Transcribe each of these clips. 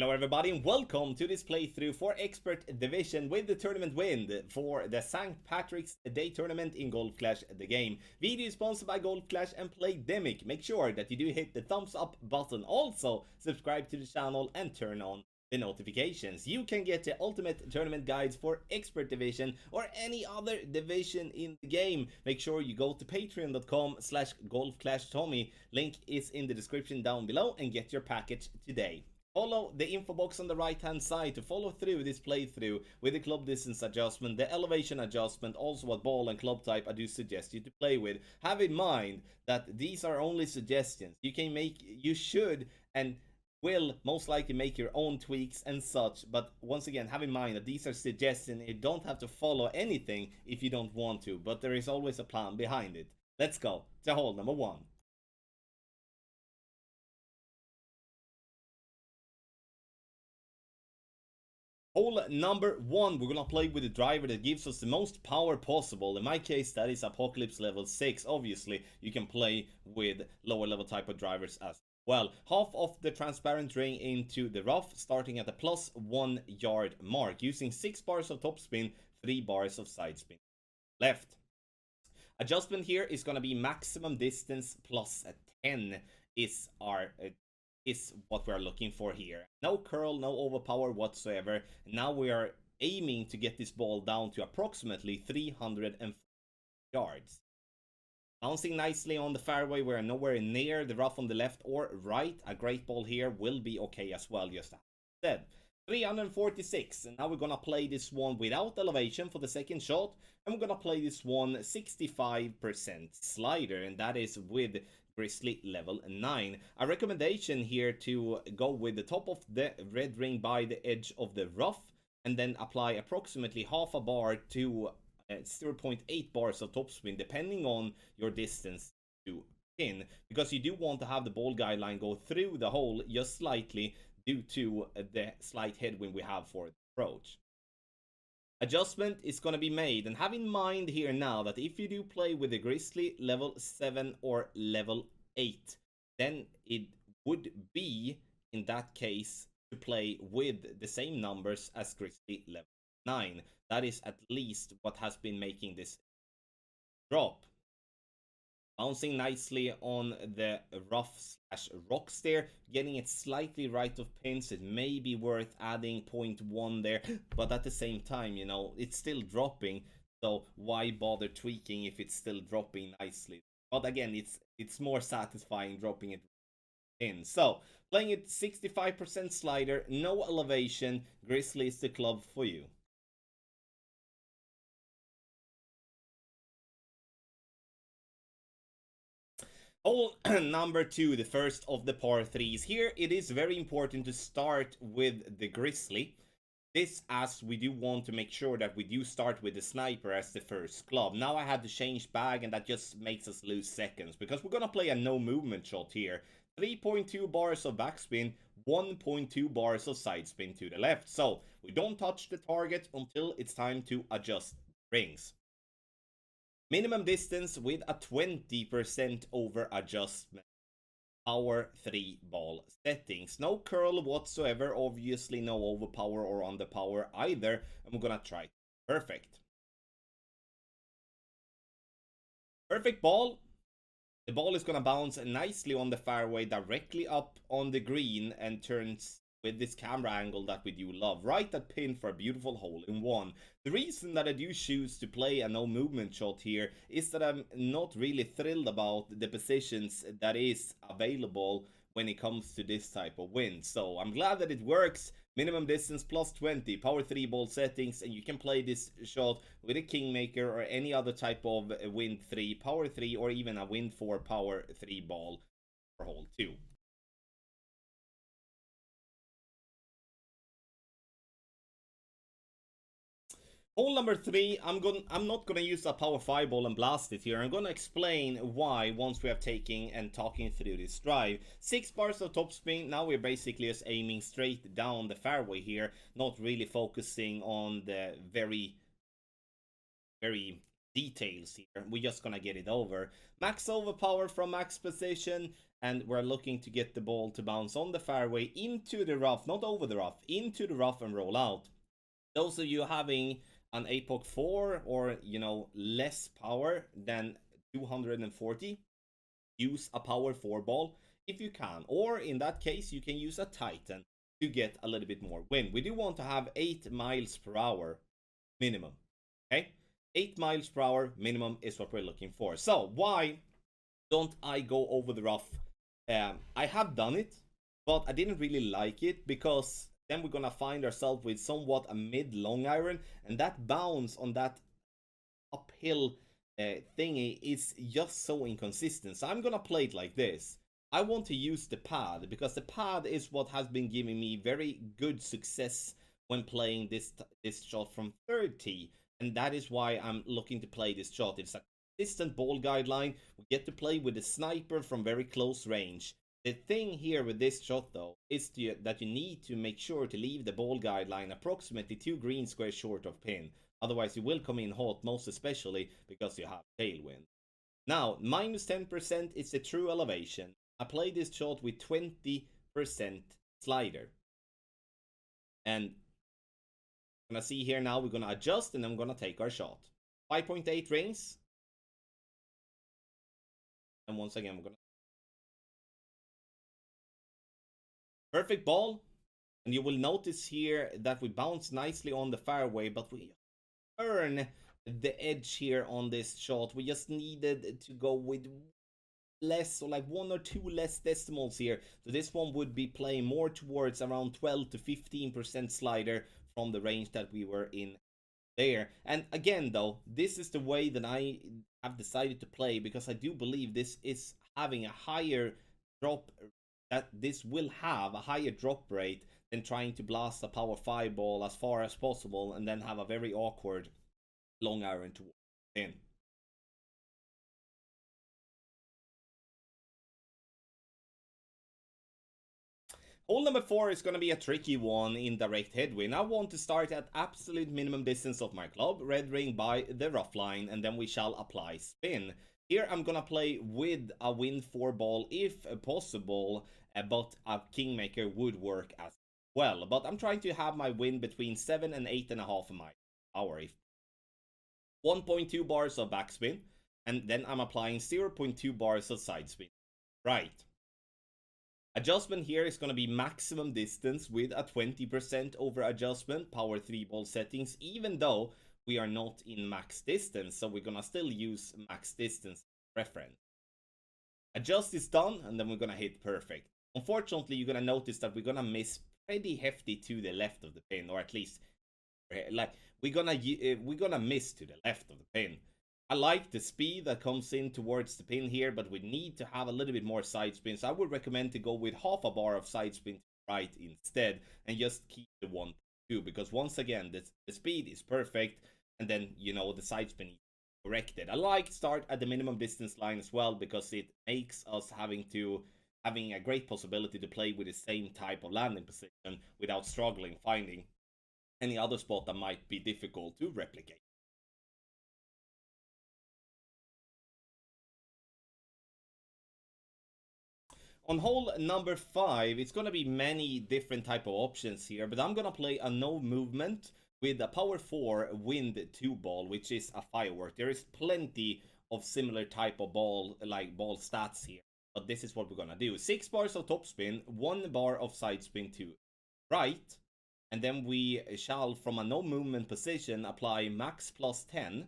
Hello everybody and welcome to this playthrough for Expert Division with the tournament win for the St. Patrick's Day tournament in Golf Clash the game. Video is sponsored by Golf Clash and Playdemic. Make sure that you do hit the thumbs up button. Also subscribe to the channel and turn on the notifications. You can get the ultimate tournament guides for Expert Division or any other division in the game. Make sure you go to patreon.com/golfclashtommy. Link is in the description down below and get your package today. Follow the info box on the right hand side to follow through this playthrough with the club distance adjustment, the elevation adjustment, also what ball and club type I do suggest you to play with. Have in mind that these are only suggestions. You should and will most likely make your own tweaks and such, but once again have in mind that these are suggestions. You don't have to follow anything if you don't want to, but there is always a plan behind it. Let's go to hole number 1. Hole number 1, we're gonna play with the driver that gives us the most power possible. In my case, that is Apocalypse level 6. Obviously, you can play with lower level type of drivers as well. Half of the transparent ring into the rough, starting at the +1 yard mark, using 6 bars of topspin, 3 bars of side spin. Left. Adjustment here is gonna be maximum distance +10 is what we're looking for here. No curl, no overpower whatsoever. Now we are aiming to get this ball down to approximately 340 yards. Bouncing nicely on the fairway, we're nowhere near the rough on the left or right. A great ball here will be okay as well, just as I said. 346, and now we're gonna play this one without elevation for the second shot, and we're gonna play this one 65% slider, and that is with Grizzly level 9. A recommendation here to go with the top of the red ring by the edge of the rough, and then apply approximately half a bar to 0.8 bars of topspin, depending on your distance to pin, because you do want to have the ball guideline go through the hole just slightly due to the slight headwind we have for the approach. Adjustment is going to be made, and have in mind here now that if you do play with the Grizzly level 7 or level 8, then it would be in that case to play with the same numbers as Grizzly level 9. That is at least what has been making this drop. Bouncing nicely on the rough/rocks there, getting it slightly right of pins. It may be worth adding 0.1 there, but at the same time, you know, it's still dropping, so why bother tweaking if it's still dropping nicely? But again, it's more satisfying dropping it in. So, playing it 65% slider, no elevation, Grizzly is the club for you. Hole number 2, the first of the par 3s. Here it is very important to start with the Grizzly. This, as we do want to make sure that we do start with the sniper as the first club. Now I had to change bag, and that just makes us lose seconds, because we're gonna play a no movement shot here. 3.2 bars of backspin, 1.2 bars of side spin to the left. So we don't touch the target until it's time to adjust rings. Minimum distance with a 20% over adjustment. Power 3 ball settings. No curl whatsoever. Obviously no overpower or underpower either. And we're gonna try perfect. Perfect ball. The ball is gonna bounce nicely on the fairway, directly up on the green, and turns with this camera angle that we do love. Right at pin for a beautiful hole in one. The reason that I do choose to play a no movement shot here is that I'm not really thrilled about the positions that is available when it comes to this type of wind. So I'm glad that it works. Minimum distance +20, power 3 ball settings, and you can play this shot with a Kingmaker or any other type of wind 3, power 3, or even a wind 4 power 3 ball for hole 2. Hole number 3, I'm not gonna use a power 5 ball and blast it here. I'm gonna explain why once we have taken and talking through this drive. 6 bars of topspin. Now we're basically just aiming straight down the fairway here, not really focusing on the very details here. We're just gonna get it over. Max overpower from max position. and we're looking to get the ball to bounce on the fairway into the rough, not over the rough, into the rough and roll out. Those of you having an APOC 4 or, you know, less power than 240, use a power 4 ball if you can, or in that case you can use a Titan to get a little bit more wind. We do want to have 8 miles per hour minimum. Okay, 8 miles per hour minimum is what we're looking for. So why don't I go over the rough? I have done it, but I didn't really like it because then we're gonna find ourselves with somewhat a mid long iron, and that bounce on that uphill thingy is just so inconsistent. So I'm gonna play it like this. I want to use the pad because the pad is what has been giving me very good success when playing this shot from 30, and that is why I'm looking to play this shot. It's a consistent ball guideline. We get to play with the sniper from very close range. The thing here with this shot though is that you need to make sure to leave the ball guideline approximately 2 green squares short of pin. Otherwise you will come in hot, most especially because you have tailwind. Now, minus 10% is the true elevation. I play this shot with 20% slider. And I'm gonna see here now, we're gonna adjust and I'm gonna take our shot. 5.8 rings. And once again, we're gonna... Perfect ball. And you will notice here that we bounce nicely on the fairway, but we earn the edge here on this shot. We just needed to go with less, so like 1 or 2 less decimals here. So this one would be playing more towards around 12 to 15% slider from the range that we were in there. And again though, this is the way that I have decided to play because I do believe this is having a higher drop, that this will have a higher drop rate than trying to blast a power 5 ball as far as possible and then have a very awkward long iron towards the pin. Hole number 4 is going to be a tricky one in direct headwind. I want to start at absolute minimum distance of my club, red ring by the rough line, and then we shall apply spin. Here I'm going to play with a wind 4 ball if possible, but a kingmaker would work as well. But I'm trying to have my wind between 7 and 8.5 miles per hour. 1.2 bars of backspin, and then I'm applying 0.2 bars of side spin. Right. Adjustment here is going to be maximum distance with a 20% over adjustment, power 3 ball settings, even though we are not in max distance, so we're going to still use max distance reference. Adjust is done, and then we're going to hit perfect. Unfortunately, you're going to notice that we're going to miss pretty hefty to the left of the pin, or at least like we're gonna miss to the left of the pin. I like the speed that comes in towards the pin here, but we need to have a little bit more side spin. So I would recommend to go with half a bar of side spin to the right instead, and just keep the 1.2, because once again, the speed is perfect, and then, you know, the side spin is corrected. I like start at the minimum distance line as well, because it makes us having a great possibility to play with the same type of landing position without struggling finding any other spot that might be difficult to replicate. On hole number 5, it's going to be many different type of options here, but I'm going to play a no movement with a power 4 wind 2 ball, which is a firework. There is plenty of similar type of ball, like ball stats here, but this is what we're going to do. 6 bars of topspin, 1 bar of side spin to right, and then we shall, from a no movement position, apply max plus 10.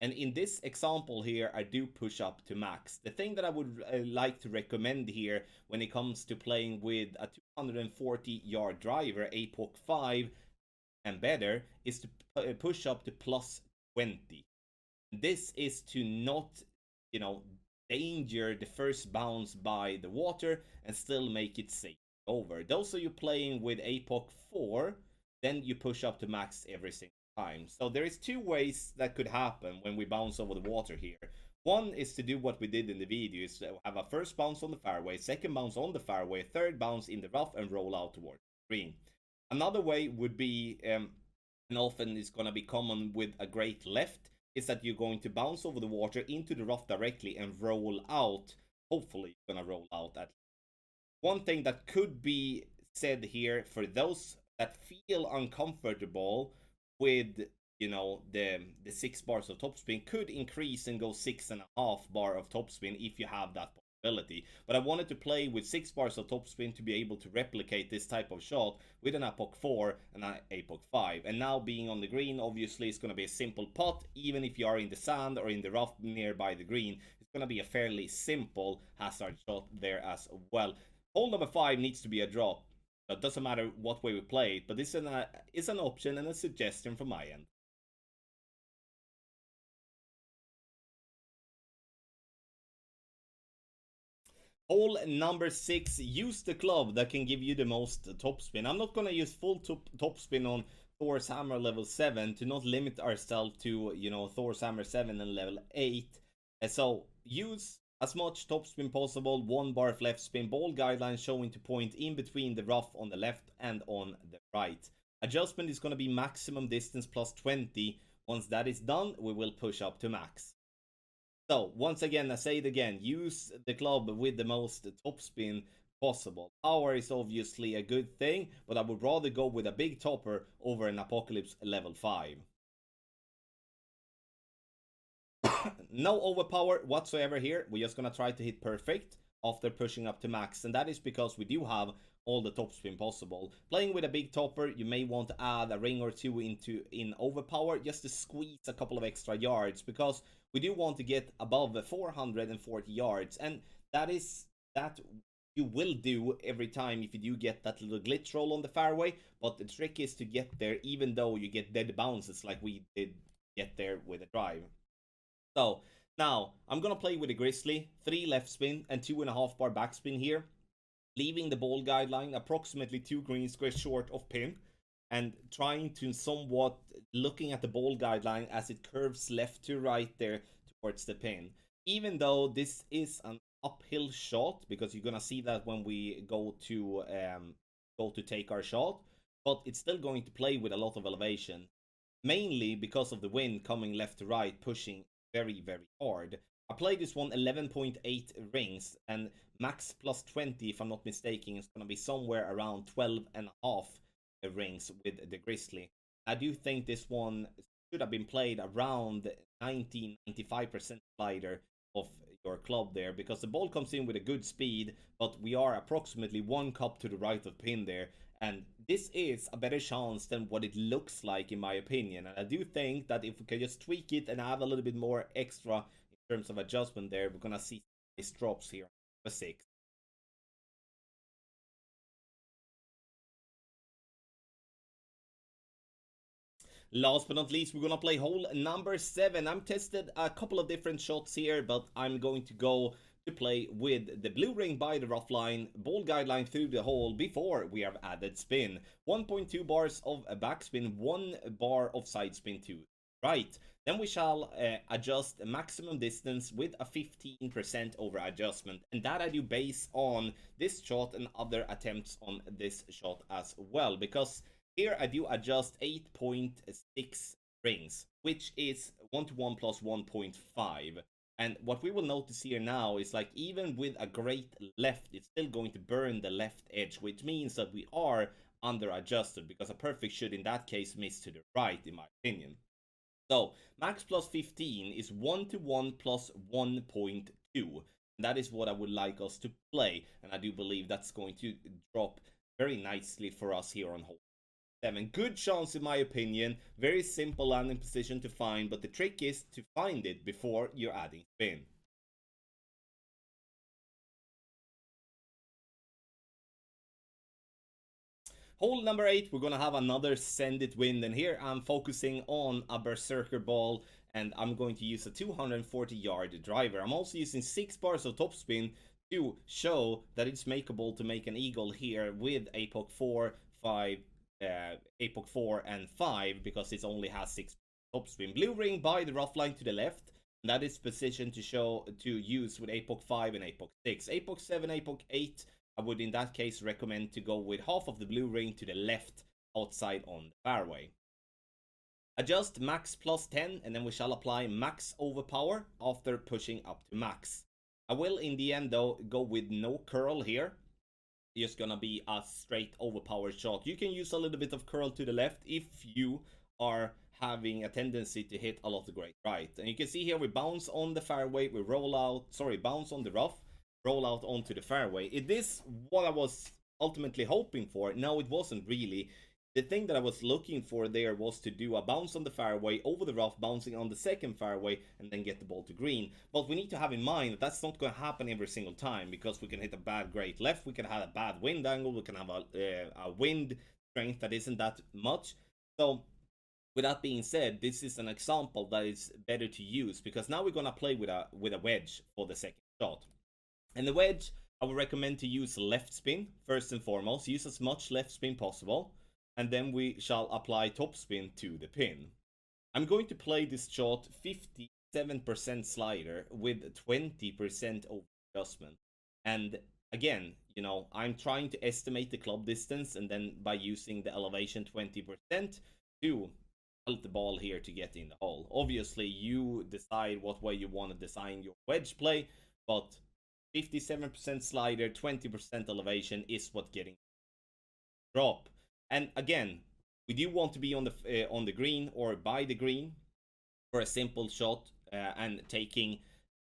And in this example here, I do push up to max. The thing that I would like to recommend here when it comes to playing with a 240-yard driver, APOC 5 and better, is to push up to plus 20. This is to not, you know, danger the first bounce by the water and still make it safe over. Those of you playing with APOC 4, then you push up to max every single time. So there is 2 ways that could happen when we bounce over the water here. One is to do what we did in the video, is to have a first bounce on the fairway, second bounce on the fairway, third bounce in the rough and roll out towards the green. Another way would be, and often is going to be common with a great left, is that you're going to bounce over the water into the rough directly and roll out hopefully gonna roll out at one thing that could be said here for those that feel uncomfortable with the 6 bars of topspin could increase and go 6.5 bar of topspin if you have that possibility. But I wanted to play with 6 bars of topspin to be able to replicate this type of shot with an APOC 4 and an APOC 5. And now being on the green, obviously it's going to be a simple putt. Even if you are in the sand or in the rough nearby the green, it's going to be a fairly simple hazard shot there as well. Hole number 5 needs to be a drop. It doesn't matter what way we play it, but this is an option and a suggestion from my end. Hole number 6, use the club that can give you the most topspin. I'm not gonna use full topspin on Thor's Hammer level 7 to not limit ourselves to, Thor's Hammer 7 and level 8. So use as much topspin possible, 1 bar of left spin, ball guideline showing to point in between the rough on the left and on the right. Adjustment is gonna be maximum distance plus 20. Once that is done, we will push up to max. So, once again, I say it again, use the club with the most topspin possible. Power is obviously a good thing, but I would rather go with a big topper over an Apocalypse level 5. No overpower whatsoever here. We're just gonna try to hit perfect after pushing up to max, and that is because we do have all the topspin possible. Playing with a big topper, you may want to add a ring or two in overpower just to squeeze a couple of extra yards, because we do want to get above 440 yards, and that you will do every time if you do get that little glitch roll on the fairway. But the trick is to get there even though you get dead bounces like we did get there with a drive. So now I'm gonna play with a Grizzly, 3 left spin and 2.5 bar backspin here, leaving the ball guideline approximately 2 green squares short of pin, and trying to somewhat looking at the ball guideline as it curves left to right there towards the pin. Even though this is an uphill shot, because you're gonna see that when we go to take our shot, but it's still going to play with a lot of elevation, mainly because of the wind coming left to right, pushing very, very hard. I played this one 11.8 rings, and max plus 20, if I'm not mistaken, is going to be somewhere around 12.5 rings with the Grizzly. I do think this one should have been played around 90-95% slider of your club there, because the ball comes in with a good speed, but we are approximately 1 cup to the right of pin there, and this is a better chance than what it looks like in my opinion. And I do think that if we can just tweak it and add a little bit more extra in terms of adjustment there, we're gonna see nice drops here for 6. Last but not least, we're gonna play hole number 7. I'm tested a couple of different shots here, but I'm going to go to play with the blue ring by the rough line, ball guideline through the hole before we have added spin. 1.2 bars of backspin, 1 bar of side spin to right. Then we shall adjust maximum distance with a 15% over adjustment. And that I do based on this shot and other attempts on this shot as well. Because here I do adjust 8.6 rings, which is 1-to-1 plus 1.5. And what we will notice here now is, like, even with a great left, it's still going to burn the left edge, which means that we are under adjusted, because a perfect should in that case miss to the right, in my opinion. So max plus 15 is 1-to-1 plus 1.2. That is what I would like us to play, and I do believe that's going to drop very nicely for us here on hole 7. Good chance in my opinion. Very simple landing position to find, but the trick is to find it before you're adding spin. Hole number 8, we're gonna have another Send It Wind, and here I'm focusing on a Berserker ball, and I'm going to use a 240-yard driver. I'm also using 6 bars of topspin to show that it's makeable to make an eagle here with APOC 4, 5, APOC 4 and 5, because it only has 6 topspin. Blue ring by the rough line to the left, and that is positioned to use with APOC 5 and APOC 6. APOC 7, APOC 8, I would in that case recommend to go with half of the blue ring to the left outside on the fairway. Adjust max plus 10, and then we shall apply max overpower after pushing up to max. I will in the end though go with no curl here. Just gonna be a straight overpowered shot. You can use a little bit of curl to the left if you are having a tendency to hit a lot of great right. And you can see here we bounce on the fairway, we roll out, sorry, bounce on the rough, roll out onto the fairway. It is what I was ultimately hoping for. No, it wasn't really. The thing that I was looking for there was to do a bounce on the fairway over the rough, bouncing on the second fairway, and then get the ball to green. But we need to have in mind that that's not going to happen every single time, because we can hit a bad great left, we can have a bad wind angle, we can have a wind strength that isn't that much. So with that being said, this is an example that is better to use, because now we're going to play with a wedge for the second shot. And the wedge, I would recommend to use left spin first and foremost. Use as much left spin possible, and then we shall apply topspin to the pin. I'm going to play this shot 57% slider with 20% over adjustment. And again, you know, I'm trying to estimate the club distance, and then by using the elevation 20% to help the ball here to get in the hole. Obviously, you decide what way you want to design your wedge play, but 57% slider, 20% elevation is what getting drop. And again, we do want to be on the green or by the green for a simple shot and taking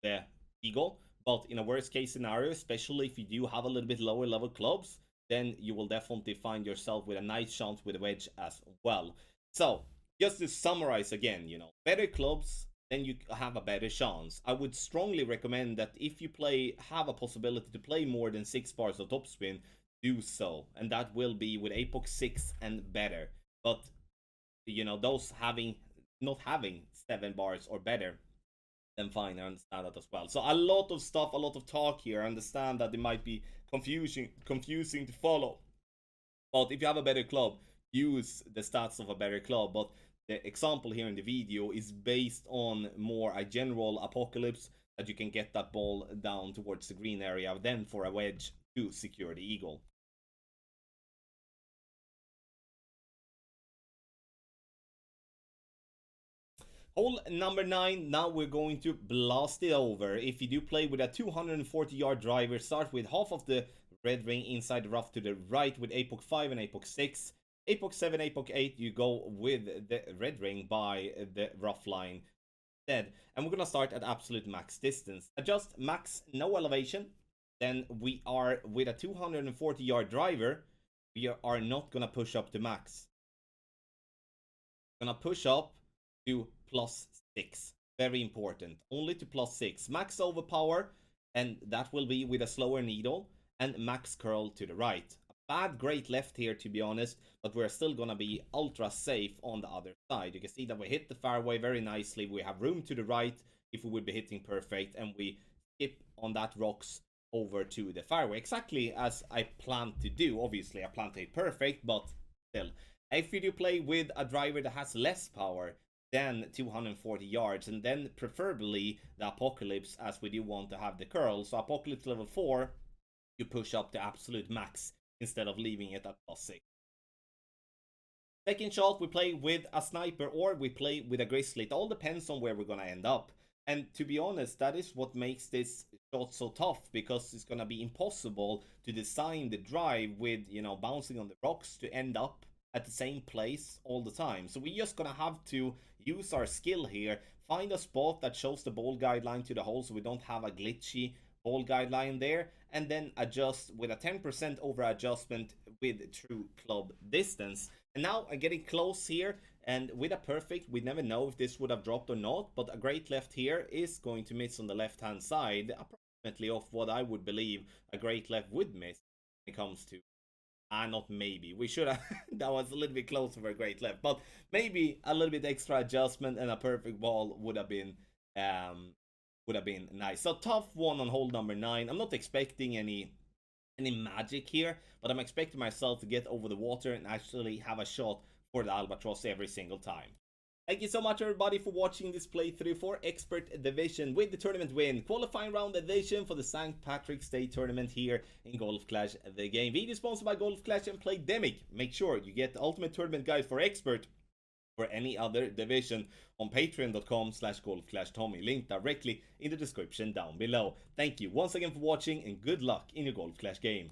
the eagle. But in a worst case scenario, especially if you do have a little bit lower level clubs, then you will definitely find yourself with a nice chance with a wedge as well. So just to summarize again, you know, better clubs, then you have a better chance. I would strongly recommend that if you have a possibility to play more than 6 bars of topspin, do so, and that will be with Apox 6 and better. But you know, those not having 7 bars or better, then fine, I understand that as well. So a lot of stuff, a lot of talk here. I understand that it might be confusing to follow, but if you have a better club, use the stats of a better club. But the example here in the video is based on more a general apocalypse, that you can get that ball down towards the green area, then for a wedge to secure the eagle. Hole number 9, now we're going to blast it over. If you do play with a 240-yard driver, start with half of the red ring inside the rough to the right with Apox 5 and Apox 6. Apox 7, Apox 8, you go with the red ring by the rough line instead. And we're going to start at absolute max distance. Adjust max, no elevation. Then we are with a 240-yard driver. We are not going to push up to max. We're going to push up to +6. Very important. Only to +6. Max overpower, and that will be with a slower needle, and max curl to the right. A bad great left here, to be honest, but we're still gonna be ultra safe on the other side. You can see that we hit the fairway very nicely. We have room to the right if we would be hitting perfect, and we skip on that rocks over to the fairway, exactly as I planned to do. Obviously, I planned to hit perfect, but still. If you do play with a driver that has less power than 240 yards, and then preferably the Apocalypse, as we do want to have the curl. So Apocalypse level 4, you push up to absolute max instead of leaving it at +6. Second shot, we play with a sniper or we play with a grizzly. It all depends on where we're gonna end up. And to be honest, that is what makes this shot so tough, because it's gonna be impossible to design the drive with, you know, bouncing on the rocks to end up at the same place all the time. So we're just gonna have to use our skill here, find a spot that shows the ball guideline to the hole so we don't have a glitchy ball guideline there, and then adjust with a 10% over adjustment with true club distance. And now I'm getting close here, and with a perfect, we never know if this would have dropped or not, but a great left here is going to miss on the left hand side, approximately of what I would believe a great left would miss when it comes to not maybe. We should have. That was a little bit close for a great left, but maybe a little bit extra adjustment and a perfect ball would have been nice. So tough one on hole number 9. I'm not expecting any magic here, but I'm expecting myself to get over the water and actually have a shot for the albatross every single time. Thank you so much, everybody, for watching this playthrough for Expert Division with the tournament win. Qualifying round edition for the St. Patrick's Day tournament here in Golf Clash the game. Video sponsored by Golf Clash and Playdemic. Make sure you get the ultimate tournament guide for Expert or any other division on patreon.com/golfclashtommy. Link directly in the description down below. Thank you once again for watching and good luck in your Golf Clash game.